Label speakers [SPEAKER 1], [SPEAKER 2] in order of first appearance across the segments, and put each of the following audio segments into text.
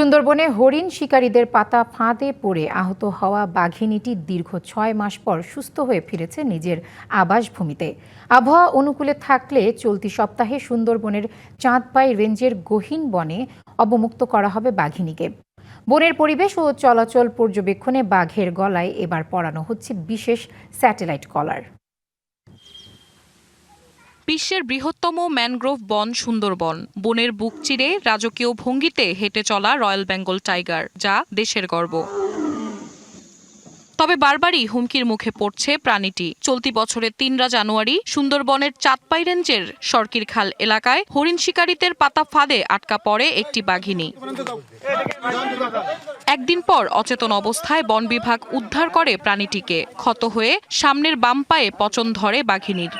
[SPEAKER 1] সুন্দরবনে হরিণ শিকারীদের পাতা ফাঁদে পড়ে আহত হওয়া বাঘিনীটি দীর্ঘ ৬ মাস পর সুস্থ হয়ে ফিরেছে নিজের আবাসভূমিতে। আবহাওয়া অনুকূলে থাকলে চলতি সপ্তাহে সুন্দরবনের চাঁদপাই রেঞ্জের গহীন বনে অবমুক্ত করা হবে বাঘিনীকে। বনের পরিবেশ ও চলাচল পর্যবেক্ষণে বাঘের গলায় এবার পরানো হচ্ছে বিশেষ স্যাটেলাইট কলার।
[SPEAKER 2] বিশ্বের বৃহত্তম ম্যানগ্রোভ বন সুন্দরবন। বনের বুক চিরে রাজকীয় ভঙ্গিতে হেঁটে চলা রয়্যাল বেঙ্গল টাইগার, যা দেশের গর্ব। তবে বারবারই হুমকির মুখে পড়ছে প্রাণীটি। চলতি বছরের ৩ জানুয়ারি সুন্দরবনের চাঁদপাই রেঞ্জের সরকিরখাল এলাকায় হরিণ শিকারীদের পাতা ফাঁদে আটকা পড়ে একটি বাঘিনী। একদিন পর অচেতন অবস্থায় বন বিভাগ উদ্ধার করে প্রাণীটিকে। ক্ষত হয়ে সামনের বাম পায়ে পচন ধরে বাঘিনীর।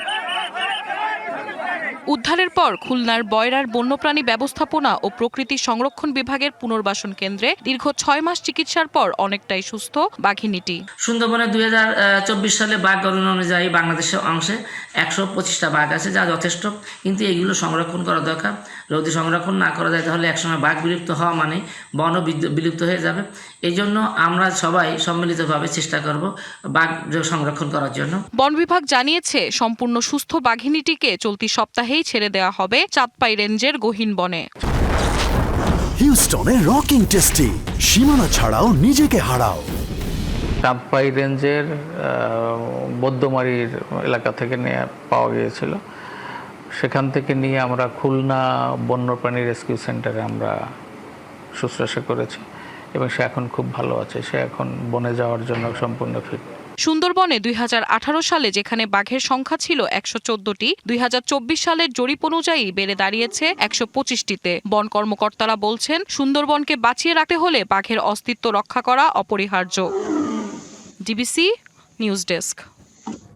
[SPEAKER 2] উদ্ধারের পর খুলনার বয়রার বন্যপ্রাণী ব্যবস্থাপনা ও প্রকৃতি সংরক্ষণ বিভাগের পুনর্বাসন কেন্দ্রে দীর্ঘ ৬ মাস চিকিৎসার পর অনেকটাই সুস্থ বাঘিনীটি।
[SPEAKER 3] সুন্দরবনে ২০২৪ সালে বাঘ গণনা অনুযায়ী বাংলাদেশের অংশে ১২৫টা বাঘ আছে, যা যথেষ্ট, কিন্তু এগুলো সংরক্ষণ করা দরকার। যদি সংরক্ষণ না করা যায় তাহলে একসময় বাঘ বিলুপ্ত হওয়া মানে বনও বিলুপ্ত হয়ে যাবে। এই জন্য আমরা সবাই সম্মিলিতভাবে চেষ্টা করব বাঘ সংরক্ষণ করার জন্য।
[SPEAKER 2] বন বিভাগ জানিয়েছে সম্পূর্ণ সুস্থ বাঘিনীটিকে চলতি সপ্তাহেই ছেড়ে দেওয়া হবে চাঁদপাই রেঞ্জের গহীন বনে।
[SPEAKER 4] হিউস্টনে রকিং টেস্টি, সীমানা ছাড়াও নিজেকে হারাও।
[SPEAKER 5] চাঁদপাই রেঞ্জের বৌদ্ধমারীর এলাকা থেকে পাওয়া গিয়েছিল। সেখান থেকে নিয়ে আমরা খুলনা বন্যপ্রাণী রেস্কিউ সেন্টারে আমরা শুশ্রূষা করেছি এবং সে এখন খুব ভালো আছে। সে এখন বনে যাওয়ার জন্য সম্পূর্ণ ফিট।
[SPEAKER 2] সুন্দরবনে ২০১৮ সালে যেখানে বাঘের সংখ্যা ছিল ১১৪টি, ২০২৪ সালের জরিপ অনুযায়ী বেড়ে দাঁড়িয়েছে ১২৫টিতে। বন কর্মকর্তারা বলছেন, সুন্দরবনকে বাঁচিয়ে রাখতে হলে বাঘের অস্তিত্ব রক্ষা করা অপরিহার্য। DBC news desk.